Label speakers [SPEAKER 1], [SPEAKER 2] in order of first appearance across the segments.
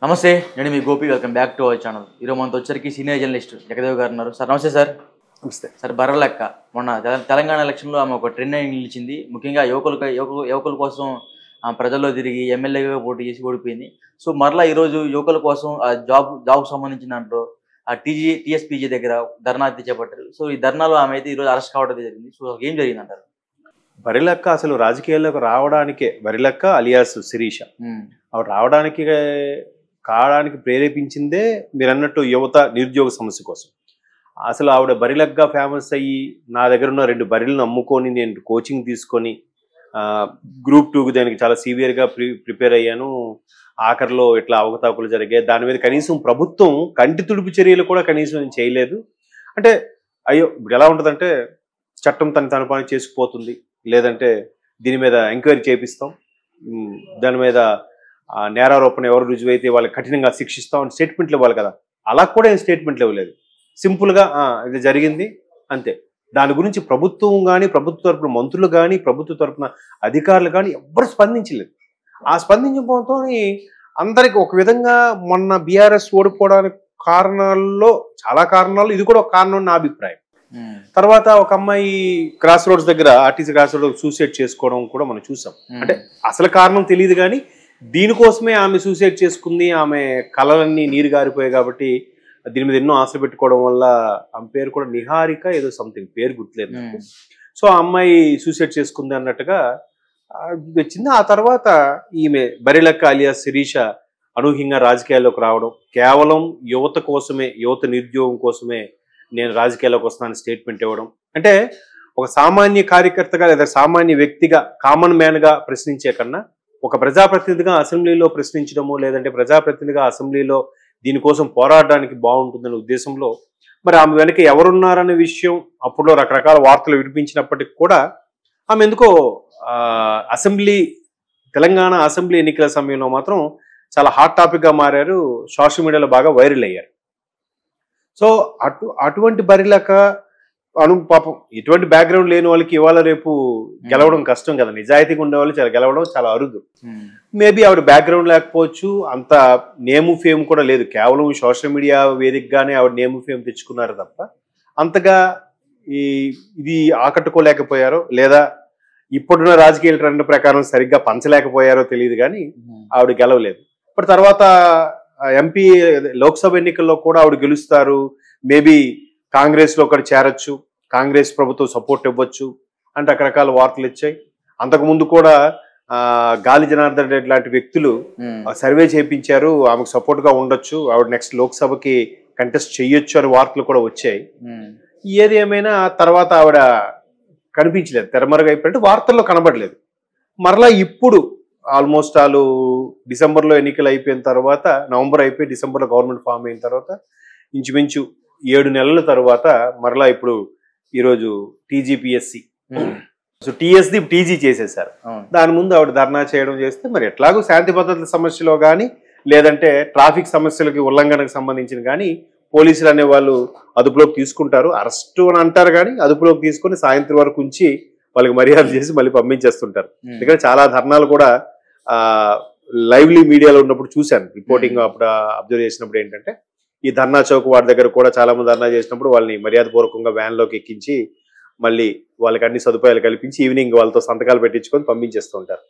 [SPEAKER 1] నమస్తే నేను మీ Gopi welcome back to our channel. ఈరోజు మనతో వచ్చరికి సీనియర్ జర్నలిస్ట్ జగదేవ్ గారు ఉన్నారు. సార్ నమస్తే సార్.
[SPEAKER 2] నమస్తే
[SPEAKER 1] సార్. బర్రలెక్క మొన్న తెలంగాణ ఎలక్షన్లో ఆమె ఒక ట్రెండ్ అయి నిలిచింది. ముఖ్యంగా యువకుల కోసం ప్రజల్లో తిరిగి ఎమ్మెల్యేగా పోటీ చేసి ఓడిపోయింది. సో మరలా ఈరోజు యువకుల కోసం జాబ్ సంబంధించిన దాంట్లో టీఎస్పీజీ దగ్గర ధర్నా అయితే చేపట్టారు. సో ఈ ధర్నాలో ఆమె అయితే ఈరోజు అరెస్ట్ కావడం జరిగింది. సో ఏం జరిగిందంటారు?
[SPEAKER 2] బరిలక్క అసలు రాజకీయాల్లోకి రావడానికే బరిలక్క అలియాస్ శిరీష ఆవిడ కావడానికి ప్రేరేపించిందే మీరు అన్నట్టు యువత నిరుద్యోగ సమస్య కోసం. అసలు ఆవిడ బరిలగ్గా ఫేమస్ అయ్యి నా దగ్గర ఉన్న 2 బరిలను అమ్ముకొని నేను కోచింగ్ తీసుకొని గ్రూప్ 2కి దానికి చాలా సివియర్గా ప్రిపేర్ అయ్యాను. ఆఖరిలో ఇట్లా అవకతవకలు జరిగాయి. దాని మీద కనీసం ప్రభుత్వం కంటి తుడుపు చర్యలు కూడా కనీసం చేయలేదు. అంటే అయ్యో ఇప్పుడు ఎలా ఉంటుందంటే చట్టం తన పని చేసుకుపోతుంది, లేదంటే దీని మీద ఎంక్వైరీ చేపిస్తాం, దాని మీద నేరారోపణ ఎవరు రుజువైతే వాళ్ళకి కఠినంగా శిక్షిస్తాం అని స్టేట్మెంట్లు ఇవ్వాలి కదా. అలా కూడా ఏం స్టేట్మెంట్లు ఇవ్వలేదు. సింపుల్గా ఇది జరిగింది అంతే. దాని గురించి ప్రభుత్వం కానీ, ప్రభుత్వ తరపున మంత్రులు కానీ, ప్రభుత్వ తరపున అధికారులు కానీ ఎవ్వరు స్పందించలేదు. ఆ స్పందించడంతో అందరికి ఒక విధంగా మొన్న బీఆర్ఎస్ ఓడిపోవడానికి చాలా కారణాల్లో ఇది కూడా ఒక కారణం నా అభిప్రాయం. తర్వాత ఒక అమ్మాయి క్రాస్ రోడ్స్ దగ్గర ఆర్టీసీ క్రాస్ రోడ్ సూసైడ్ చేసుకోవడం కూడా మనం చూసాం. అంటే అసలు కారణం తెలియదు కానీ దీనికోసమే ఆమె సూసైడ్ చేసుకుంది. ఆమె కళలన్నీ నీరు గారిపోయాయి కాబట్టి దీని మీద ఎన్నో ఆశలు పెట్టుకోవడం వల్ల ఆమె పేరు కూడా నిహారిక ఏదో సంథింగ్ పేరు గుర్తులేదు నాకు. సో ఆ అమ్మాయి సూసైడ్ చేసుకుంది అన్నట్టుగా వచ్చింది. ఆ తర్వాత ఈమె బరిలక్క అలియాస్ శిరీష అనూహ్యంగా రాజకీయాల్లోకి రావడం, కేవలం యువత కోసమే, యువత నిరుద్యోగం కోసమే నేను రాజకీయాల్లోకి వస్తానని స్టేట్మెంట్ ఇవ్వడం. అంటే ఒక సామాన్య కార్యకర్తగా లేదా సామాన్య వ్యక్తిగా, కామన్ మ్యాన్గా ప్రశ్నించే కన్నా ఒక ప్రజాప్రతినిధిగా అసెంబ్లీలో ప్రశ్నించడము, లేదంటే ప్రజాప్రతినిధిగా అసెంబ్లీలో దీనికోసం పోరాడడానికి బాగుంటుందనే ఉద్దేశంలో మరి ఆమె వెనక ఎవరున్నారనే విషయం అప్పుడులో రకరకాల వార్తలు వినిపించినప్పటికీ కూడా ఆమె ఎందుకో తెలంగాణ అసెంబ్లీ ఎన్నికల సమయంలో మాత్రం చాలా హాట్ టాపిక్గా మారారు. సోషల్ మీడియాలో బాగా వైరల్ అయ్యారు. సో అటువంటి బరిలక పాపం ఇటువంటి బ్యాక్గ్రౌండ్ లేని వాళ్ళకి ఇవాళ రేపు గెలవడం కష్టం కదా. నిజాయితీగా ఉండేవాళ్ళు గెలవడం చాలా అరుదు. మేబీ ఆవిడ బ్యాక్గ్రౌండ్ లేకపోవచ్చు, అంత నేము ఫేమ్ కూడా లేదు. కేవలం సోషల్ మీడియా వేదికగానే ఆవిడ నేము ఫేమ్ తెచ్చుకున్నారు తప్ప అంతగా ఇది ఆకట్టుకోలేకపోయారో, లేదా ఇప్పుడున్న రాజకీయ ట్రెండ్ ప్రకారం సరిగ్గా పంచలేకపోయారో తెలియదు కానీ ఆవిడ గెలవలేదు. ఇప్పుడు తర్వాత ఎంపీ లోక్సభ ఎన్నికల్లో కూడా ఆవిడ గెలుస్తారు, మేబీ కాంగ్రెస్లో ఒకటి చేరొచ్చు, కాంగ్రెస్ ప్రభుత్వం సపోర్ట్ ఇవ్వచ్చు అంటే రకరకాల వార్తలు ఇచ్చాయి. అంతకుముందు కూడా గాలి జనార్దన్ రెడ్డి లాంటి వ్యక్తులు సర్వే చేయించారు, ఆమెకు సపోర్ట్గా ఉండొచ్చు, ఆవిడ నెక్స్ట్ లోక్సభకి కంటెస్ట్ చెయ్యొచ్చు అని వార్తలు కూడా వచ్చాయి. ఏది ఏమైనా తర్వాత ఆవిడ కనిపించలేదు, తెరమరుగైపోయినట్టు వార్తల్లో కనబడలేదు. మరలా ఇప్పుడు ఆల్మోస్ట్ వాళ్ళు డిసెంబర్లో ఎన్నికలు అయిపోయిన తర్వాత, నవంబర్ అయిపోయి డిసెంబర్లో గవర్నమెంట్ ఫామ్ అయిన తర్వాత ఇంచుమించు 7 నెలల తర్వాత మరలా ఇప్పుడు ఈరోజు టీజీపీఎస్సీ సో టీఎస్ది టీజీ చేసేసారు. దాని ముందు ఆవిడ ధర్నా చేయడం చేస్తే మరి ఎట్లాగో శాంతి భద్రతల సమస్యలో కానీ, లేదంటే ట్రాఫిక్ సమస్యలకి ఉల్లంఘనకు సంబంధించిన కానీ పోలీసులు అనే వాళ్ళు అదుపులోకి తీసుకుంటారు. అరెస్టు అని అంటారు కానీ అదుపులోకి తీసుకొని సాయంత్రం వరకు ఉంచి వాళ్ళకి మర్యాద చేసి మళ్ళీ పంపించేస్తుంటారు. ఇక్కడ చాలా ధర్నాలు కూడా లైవ్లీ మీడియాలో ఉన్నప్పుడు చూశాను. రిపోర్టింగ్ అప్పుడు అబ్జర్వ్ చేసినప్పుడు ఏంటంటే ఈ ధర్నా చౌక్ వాడి దగ్గర కూడా చాలా మంది ధర్నా చేసినప్పుడు వాళ్ళని మర్యాదపూర్వకంగా వ్యాన్లోకి ఎక్కించి మళ్ళీ వాళ్ళకి అన్ని సదుపాయాలు కల్పించి ఈవినింగ్ వాళ్ళతో సంతకాలు పెట్టించుకొని పంపించేస్తుంటారు.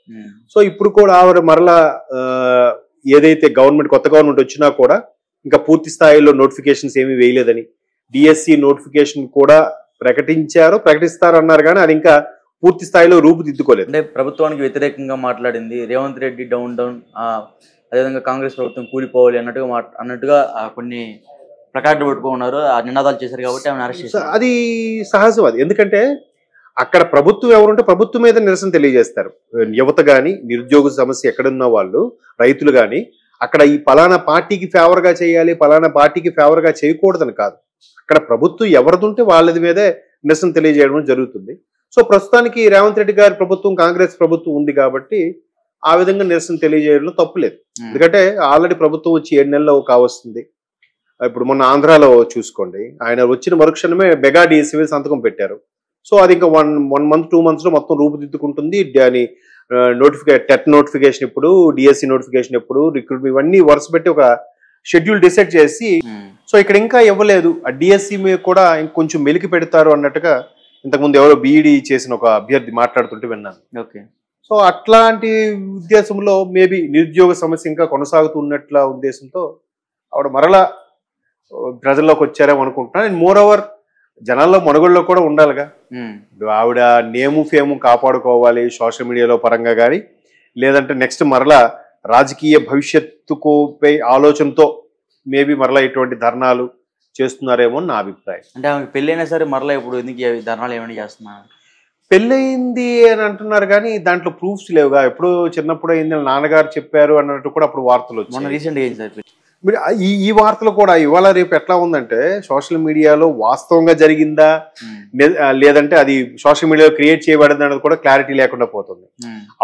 [SPEAKER 2] సో ఇప్పుడు కూడా ఆవిడ మరలా ఏదైతే కొత్త గవర్నమెంట్ వచ్చినా కూడా ఇంకా పూర్తి స్థాయిలో నోటిఫికేషన్స్ ఏమీ వేయలేదని, డిఎస్సి నోటిఫికేషన్ కూడా ప్రకటిస్తారు అన్నారు కానీ అది ఇంకా పూర్తి స్థాయిలో రూపుదిద్దుకోలేదు.
[SPEAKER 1] అంటే ప్రభుత్వానికి వ్యతిరేకంగా మాట్లాడింది రేవంత్ రెడ్డి డౌన్ అదేవిధంగా కాంగ్రెస్ ప్రభుత్వం కూలిపోవాలి అన్నట్టుగా కొన్ని ప్లకార్డులు పెట్టుకున్నారు, ఆ నినాదాలు చేశారు కాబట్టి ఆమెను అరెస్ట్ చేశారు.
[SPEAKER 2] అది సహజం. అది ఎందుకంటే అక్కడ ప్రభుత్వం ఎవరుంటే ప్రభుత్వం మీద నిరసన తెలియజేస్తారు. యువత కానీ, నిరుద్యోగ సమస్య ఎక్కడున్న వాళ్ళు, రైతులు కానీ అక్కడ ఈ పలానా పార్టీకి ఫేవర్గా చేయాలి, పలానా పార్టీకి ఫేవర్గా చేయకూడదని కాదు. అక్కడ ప్రభుత్వం ఎవరిదుంటే వాళ్ళది మీదే నిరసన తెలియజేయడం జరుగుతుంది. సో ప్రస్తుతానికి రేవంత్ రెడ్డి గారి ప్రభుత్వం, కాంగ్రెస్ ప్రభుత్వం ఉంది కాబట్టి ఆ విధంగా నిరసన తెలియజేయడంలో తప్పులేదు. ఎందుకంటే ఆల్రెడీ ప్రభుత్వం వచ్చి 7 నెలలు కావస్తుంది. ఇప్పుడు మొన్న ఆంధ్రాలో చూసుకోండి, ఆయన వచ్చిన మరుక్షణమే మెగా డిఎస్సీ సంతకం పెట్టారు. సో అది ఇంకా 1 month 2 months లో మొత్తం రూపుదిద్దుకుంటుంది. దాని టెట్ నోటిఫికేషన్ ఎప్పుడు, డిఎస్సి నోటిఫికేషన్ ఎప్పుడు, రిక్రూట్మెంట్, ఇవన్నీ వరుస పెట్టి ఒక షెడ్యూల్ డిసైడ్ చేసి, సో ఇక్కడ ఇంకా ఇవ్వలేదు. ఆ డిఎస్సి మీద కూడా ఇంకొంచెం మెలికి పెడతారు అన్నట్టుగా ఇంతకుముందు ఎవరో బీఈడి చేసిన ఒక అభ్యర్థి మాట్లాడుతుంటే విన్నాను.
[SPEAKER 1] ఓకే.
[SPEAKER 2] సో అట్లాంటి ఉద్దేశంలో మేబీ నిరుద్యోగ సమస్య ఇంకా కొనసాగుతున్నట్ల ఉద్దేశంతో ఆవిడ మరలా ప్రజల్లోకి వచ్చారేమో అనుకుంటున్నాను. అండ్ మోర్ ఓవర్ జనాల్లో మనుగడలో కూడా ఉండాలిగా. ఆవిడ నేము ఫేము కాపాడుకోవాలి సోషల్ మీడియాలో పరంగా కానీ, లేదంటే నెక్స్ట్ మరలా రాజకీయ భవిష్యత్తుకుపై ఆలోచనతో మేబీ మరలా ఇటువంటి ధర్నాలు చేస్తున్నారేమో నా అభిప్రాయం.
[SPEAKER 1] అంటే ఆమెకి పెళ్ళైనా సరే మరలా ఇప్పుడు ఎందుకు ధర్నాలు ఏమైనా చేస్తున్నారు?
[SPEAKER 2] పెళ్ళయింది అని అంటున్నారు కానీ దాంట్లో ప్రూఫ్స్ లేవుగా. ఎప్పుడు చిన్నప్పుడు అయింది నాన్నగారు చెప్పారు అన్నట్టు కూడా అప్పుడు వార్తలు వచ్చాయి.
[SPEAKER 1] రీసెంట్గా అయింది సార్.
[SPEAKER 2] ఈ వార్తలు కూడా ఇవాళ రేపు ఎట్లా ఉందంటే సోషల్ మీడియాలో వాస్తవంగా జరిగిందా లేదంటే అది సోషల్ మీడియాలో క్రియేట్ చేయబడింది అనేది కూడా క్లారిటీ లేకుండా పోతుంది.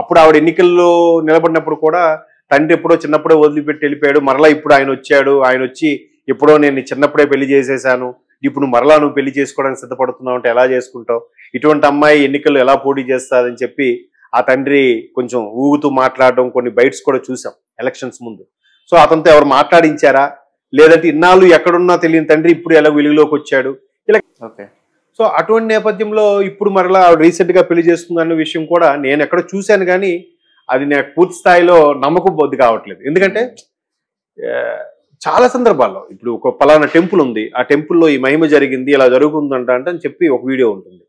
[SPEAKER 2] అప్పుడు ఆవిడ ఎన్నికల్లో నిలబడినప్పుడు కూడా తండ్రి ఎప్పుడో చిన్నప్పుడే వదిలిపెట్టి వెళ్ళిపోయాడు, మరలా ఇప్పుడు ఆయన వచ్చాడు, ఆయన వచ్చి ఎప్పుడో నేను చిన్నప్పుడే పెళ్లి చేసేసాను, ఇప్పుడు మరలా నువ్వు పెళ్లి చేసుకోవడానికి సిద్ధపడుతున్నావు అంటే ఎలా చేసుకుంటావు, ఇటువంటి అమ్మాయి ఎన్నికల్లో ఎలా పోటీ చేస్తాదని చెప్పి ఆ తండ్రి కొంచెం ఊగుతూ మాట్లాడడం కొన్ని బైట్స్ కూడా చూసాం ఎలక్షన్స్ ముందు. సో అతనితో ఎవరు మాట్లాడించారా, లేదంటే ఇన్నాళ్ళు ఎక్కడున్నా తెలియని తండ్రి ఇప్పుడు ఎలా వెలుగులోకి వచ్చాడు ఇలా.
[SPEAKER 1] ఓకే.
[SPEAKER 2] సో అటువంటి నేపథ్యంలో ఇప్పుడు మరలా రీసెంట్ గా పెళ్లి చేస్తుందన్న విషయం కూడా నేను ఎక్కడ చూశాను కానీ అది నాకు పూర్తి స్థాయిలో నమ్మకం బొద్దు కావట్లేదు. ఎందుకంటే చాలా సందర్భాల్లో ఇప్పుడు ఒక పలానా టెంపుల్ ఉంది, ఆ టెంపుల్లో ఈ మహిమ జరిగింది, ఇలా జరుగుతుందంట అని చెప్పి ఒక వీడియో ఉంటుంది.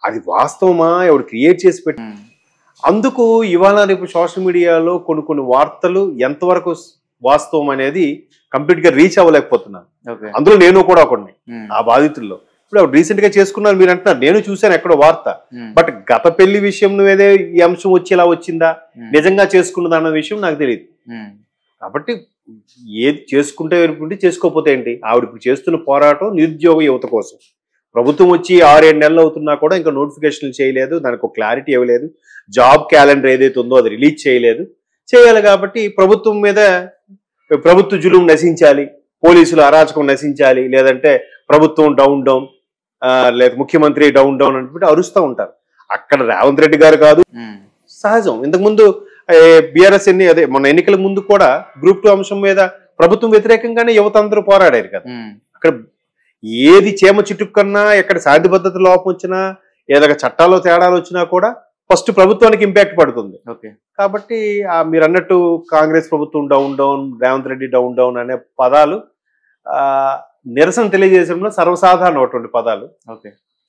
[SPEAKER 2] అది వాస్తవమా ఎవడు క్రియేట్ చేసి పెట్టి, అందుకు ఇవాళ రేపు సోషల్ మీడియాలో కొన్ని వార్తలు ఎంతవరకు వాస్తవం అనేది కంప్లీట్ గా రీచ్ అవ్వలేకపోతున్నాను. అందులో నేను కూడా ఒకడిని ఆ బాధితుల్లో. ఇప్పుడు రీసెంట్ గా చేసుకున్నారు మీరు అంటున్నారు, నేను చూశాను ఎక్కడో వార్త, బట్ గత పెళ్లి విషయం నువ్వేదే ఈ అంశం వచ్చి ఇలా వచ్చిందా, నిజంగా చేసుకున్నదా అన్న విషయం నాకు తెలియదు. కాబట్టి ఏది చేసుకుంటే చేసుకోకపోతే ఏంటి, ఆవిడ ఇప్పుడు చేస్తున్న పోరాటం నిరుద్యోగ యువత కోసం. ప్రభుత్వం వచ్చి 6-7 నెలలు అవుతున్నా కూడా ఇంకా నోటిఫికేషన్లు చేయలేదు, దానికి ఒక క్లారిటీ ఇవ్వలేదు, జాబ్ క్యాలెండర్ ఏదైతే ఉందో అది రిలీజ్ చేయలేదు. చేయాలి కాబట్టి ప్రభుత్వం మీద ప్రభుత్వ జులుం నశించాలి, పోలీసులు అరాచకం నశించాలి, లేదంటే ప్రభుత్వం డౌన్ లేదా ముఖ్యమంత్రి డౌన్ అని అరుస్తూ ఉంటారు. అక్కడ రేవంత్ రెడ్డి గారు కాదు, సహజం. ఇంతకుముందు బీఆర్ఎస్ అదే మొన్న ఎన్నికల ముందు కూడా గ్రూప్ 2 అంశం మీద ప్రభుత్వం వ్యతిరేకంగానే యువత అందరూ పోరాడారు కదా. అక్కడ ఏది చేమ చిటుక్కన్నా, ఎక్కడ శాంతి భద్రత లోపం వచ్చినా, ఏదైనా చట్టాల్లో తేడాలు వచ్చినా కూడా ఫస్ట్ ప్రభుత్వానికి ఇంపాక్ట్ పడుతుంది. కాబట్టి మీరు అన్నట్టు కాంగ్రెస్ ప్రభుత్వం డౌన్, రేవంత్ రెడ్డి డౌన్ అనే పదాలు నిరసన తెలియజేసడంలో సర్వసాధారణమైనటువంటి పదాలు.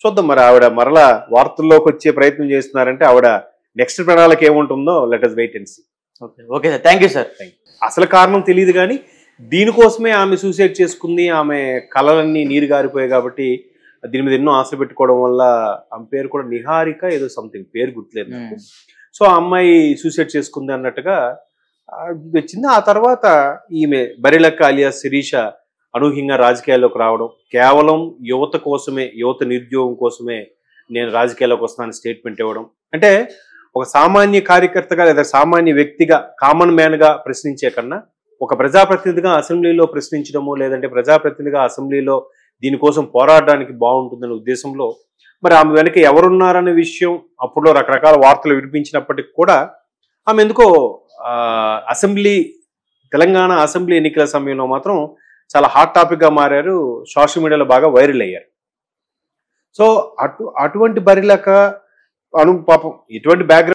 [SPEAKER 2] చూద్దాం మరి ఆవిడ మరలా వార్తల్లోకి వచ్చే ప్రయత్నం చేస్తున్నారంటే ఆవిడ నెక్స్ట్ ప్రణాళిక ఏముంటుందో let us wait and see.
[SPEAKER 1] Okay sir, thank you sir.
[SPEAKER 2] అసలు కారణం తెలియదు కానీ దీనికోసమే ఆమె సూసైడ్ చేసుకుంది, ఆమె కళలన్నీ నీరు గారిపోయాయి కాబట్టి దీని మీద ఎన్నో ఆశలు పెట్టుకోవడం వల్ల ఆమె పేరు కూడా నిహారిక ఏదో సంథింగ్ పేరు గుర్తులేదు నాకు. సో ఆ అమ్మాయి సూసైడ్ చేసుకుంది అన్నట్టుగా వచ్చింది. ఆ తర్వాత ఈమె బరిలక్క అలియాస్ శిరీష అనూహ్యంగా రాజకీయాల్లోకి రావడం, కేవలం యువత కోసమే, యువత నిరుద్యోగం కోసమే నేను రాజకీయాల్లోకి వస్తానని స్టేట్మెంట్ ఇవ్వడం. అంటే ఒక సామాన్య కార్యకర్తగా లేదా సామాన్య వ్యక్తిగా, కామన్ మ్యాన్గా ప్రశ్నించే కన్నా ఒక ప్రజాప్రతినిధిగా అసెంబ్లీలో ప్రశ్నించడము, లేదంటే ప్రజాప్రతినిధిగా అసెంబ్లీలో దీనికోసం పోరాడడానికి బాగుంటుందనే ఉద్దేశంలో మరి ఆమె వెనక ఎవరున్నారనే విషయం అప్పుడులో రకరకాల వార్తలు వినిపించినప్పటికీ కూడా ఆమె ఎందుకో తెలంగాణ అసెంబ్లీ ఎన్నికల సమయంలో మాత్రం చాలా హాట్ టాపిక్గా మారారు, సోషల్ మీడియాలో బాగా వైరల్ అయ్యారు. సో అటువంటి బరిలక పాపం ఇటువంటి బ్యాక్గ్రౌండ్